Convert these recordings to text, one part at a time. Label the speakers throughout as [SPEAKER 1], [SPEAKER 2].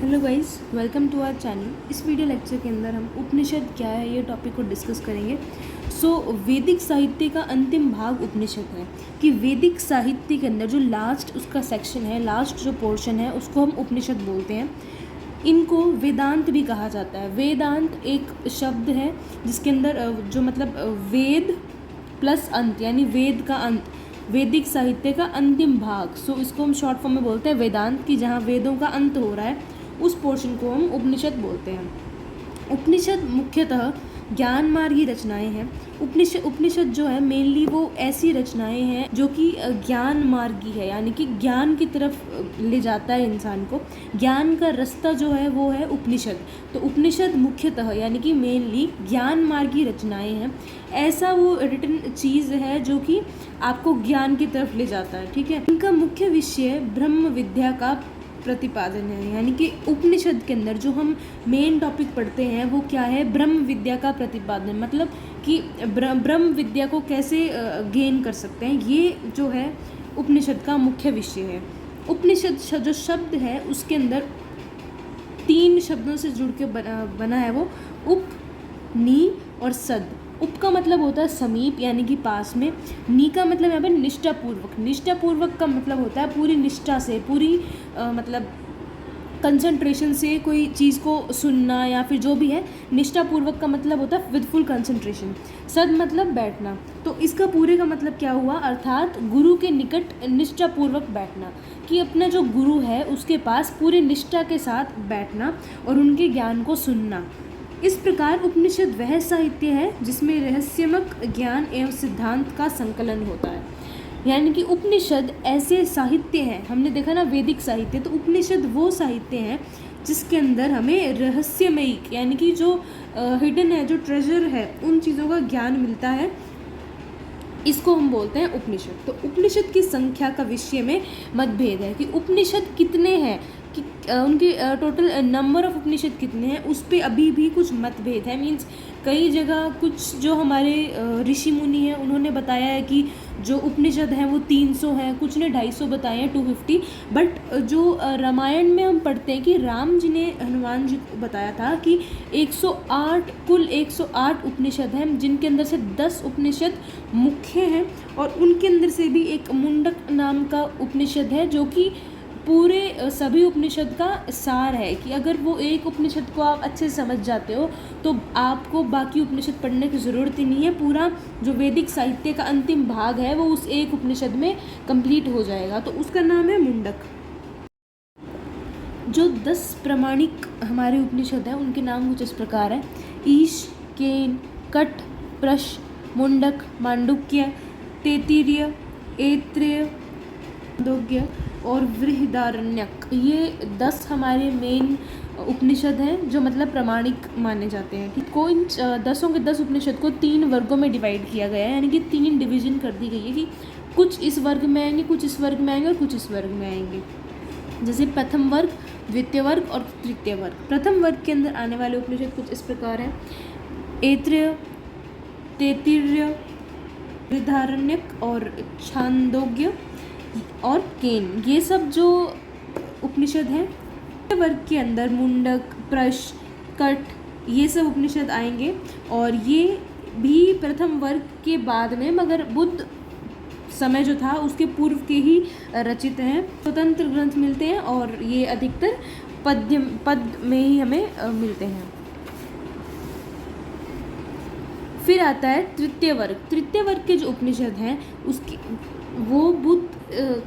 [SPEAKER 1] Hello guys, welcome to our channel. इस video lecture के अंदर हम उपनिषद क्या है ये टॉपिक को डिस्कस करेंगे। वैदिक साहित्य का अंतिम भाग उपनिषद है कि वैदिक साहित्य के अंदर जो लास्ट उसका सेक्शन है, लास्ट जो पोर्शन है उसको हम उपनिषद बोलते हैं। इनको वेदांत भी कहा जाता है। वेदांत एक शब्द है जिसके अंदर जो मतलब वेद प्लस अंत यानी वेद का अंत, वैदिक साहित्य का अंतिम भाग। इसको हम शॉर्ट फॉर्म में बोलते हैं वेदांत, की जहाँ वेदों का अंत हो रहा है उस पोर्शन को हम उपनिषद बोलते हैं। उपनिषद मुख्यतः ज्ञान मार्गी रचनाएं हैं। उपनिषद जो है मेनली वो ऐसी रचनाएं हैं जो कि ज्ञान मार्गी है, यानी कि ज्ञान की तरफ ले जाता है इंसान को। ज्ञान का रास्ता जो है वो है उपनिषद। तो उपनिषद मुख्यतः यानी कि मेनली ज्ञान मार्गी रचनाएं हैं। ऐसा वो रिटन चीज़ है जो कि आपको ज्ञान की तरफ ले जाता है। ठीक है, इनका मुख्य विषय ब्रह्म विद्या का प्रतिपादन है, यानी कि उपनिषद के अंदर जो हम मेन टॉपिक पढ़ते हैं वो क्या है, ब्रह्म विद्या का प्रतिपादन। मतलब कि ब्रह्म विद्या को कैसे गेन कर सकते हैं, ये जो है उपनिषद का मुख्य विषय है। उपनिषद जो शब्द है उसके अंदर 3 शब्दों से जुड़ के बना है वो उप, नी और सद। उप का मतलब होता है समीप यानी कि पास में। नी का मतलब यहाँ पे निष्ठापूर्वक। निष्ठापूर्वक का मतलब होता है पूरी निष्ठा से, पूरी मतलब कंसंट्रेशन से कोई चीज़ को सुनना या फिर जो भी है। निष्ठापूर्वक का मतलब होता है विद फुल कंसंट्रेशन। सद मतलब बैठना। तो इसका पूरे का मतलब क्या हुआ, अर्थात गुरु के निकट निष्ठापूर्वक बैठना, कि अपना जो गुरु है उसके पास पूरी निष्ठा के साथ बैठना और उनके ज्ञान को सुनना। इस प्रकार उपनिषद वह साहित्य है जिसमें रहस्यमक ज्ञान एवं सिद्धांत का संकलन होता है। यानी कि उपनिषद ऐसे साहित्य हैं, हमने देखा ना वैदिक साहित्य, तो उपनिषद वो साहित्य हैं जिसके अंदर हमें रहस्यमयी यानी कि जो हिडन है, जो ट्रेजर है, उन चीज़ों का ज्ञान मिलता है। इसको हम बोलते हैं उपनिषद। तो उपनिषद की संख्या का विषय में मतभेद है कि उपनिषद कितने हैं, कि उनके टोटल नंबर ऑफ उपनिषद कितने हैं, उस पर अभी भी कुछ मतभेद है। मीन्स कई जगह कुछ जो हमारे ऋषि मुनि हैं उन्होंने बताया है कि जो उपनिषद हैं वो 300 हैं, कुछ ने 250 बताए हैं, 250। बट जो रामायण में हम पढ़ते हैं कि राम जी ने हनुमान जी को बताया था कि 108 कुल 108 उपनिषद हैं, जिनके अंदर से 10 उपनिषद मुख्य हैं और उनके अंदर से भी एक मुंडक नाम का उपनिषद है जो कि पूरे सभी उपनिषद का सार है। कि अगर वो एक उपनिषद को आप अच्छे से समझ जाते हो तो आपको बाकी उपनिषद पढ़ने की ज़रूरत ही नहीं है। पूरा जो वैदिक साहित्य का अंतिम भाग है वो उस एक उपनिषद में कंप्लीट हो जाएगा। तो उसका नाम है मुंडक। जो 10 प्रमाणिक हमारे उपनिषद हैं उनके नाम कुछ इस प्रकार है: ईश, केन, कट, प्रश, मुंडक, मांडुक्य, तैत्तिरीय, ऐत्रेय, छांदोग्य और बृहदारण्यक। ये 10 हमारे मेन उपनिषद हैं जो मतलब प्रमाणिक माने जाते हैं। ठीक, को इन 10 के 10 उपनिषद को 3 वर्गों में डिवाइड किया गया है, यानी कि 3 डिवीजन कर दी गई है कि कुछ इस वर्ग में आएंगे, कुछ इस वर्ग में आएंगे और कुछ इस वर्ग में आएंगे। जैसे प्रथम वर्ग, द्वितीय वर्ग और तृतीय वर्ग। प्रथम वर्ग के अंदर आने वाले उपनिषद कुछ इस प्रकार हैं: ऐत्रेय, तैत्तिरीय, बृहदारण्यक और छांदोग्य और केन। ये सब जो उपनिषद हैं वर्ग के अंदर मुंडक, प्रश, कट, ये सब उपनिषद आएंगे और ये भी प्रथम वर्ग के बाद में, मगर बुद्ध समय जो था उसके पूर्व के ही रचित हैं। स्वतंत्र ग्रंथ मिलते हैं और ये अधिकतर पद में ही हमें मिलते हैं। फिर आता है तृतीय वर्ग। तृतीय वर्ग के जो उपनिषद हैं उसकी वो बुद्ध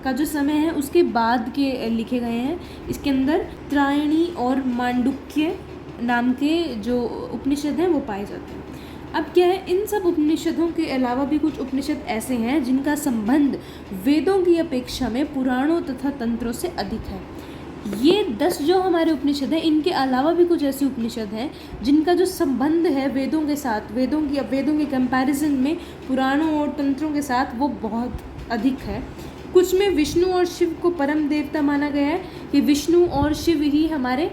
[SPEAKER 1] का जो समय है उसके बाद के लिखे गए हैं। इसके अंदर त्रायणी और मांडुक्य नाम के जो उपनिषद हैं वो पाए जाते हैं। अब क्या है, इन सब उपनिषदों के अलावा भी कुछ उपनिषद ऐसे हैं जिनका संबंध वेदों की अपेक्षा में पुराणों तथा तंत्रों से अधिक है। ये 10 जो हमारे उपनिषद हैं, इनके अलावा भी कुछ ऐसे उपनिषद हैं जिनका जो संबंध है वेदों के साथ, वेदों के कंपैरिजन में पुराणों और तंत्रों के साथ वो बहुत अधिक है। कुछ में विष्णु और शिव को परम देवता माना गया है कि विष्णु और शिव ही हमारे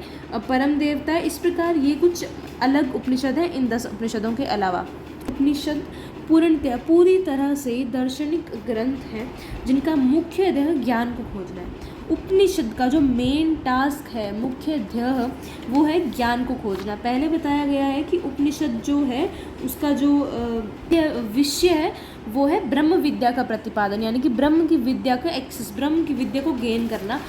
[SPEAKER 1] परम देवता है। इस प्रकार ये कुछ अलग उपनिषद हैं इन 10 उपनिषदों के अलावा। उपनिषद पूरी तरह से दार्शनिक ग्रंथ हैं जिनका मुख्य ज्ञान को खोजना है। उपनिषद का जो मेन टास्क है, मुख्य ध्येय, वो है ज्ञान को खोजना। पहले बताया गया है कि उपनिषद जो है उसका जो विषय है वो है ब्रह्म विद्या का प्रतिपादन, यानी कि ब्रह्म की विद्या का एक्सेस, ब्रह्म की विद्या को गेन करना।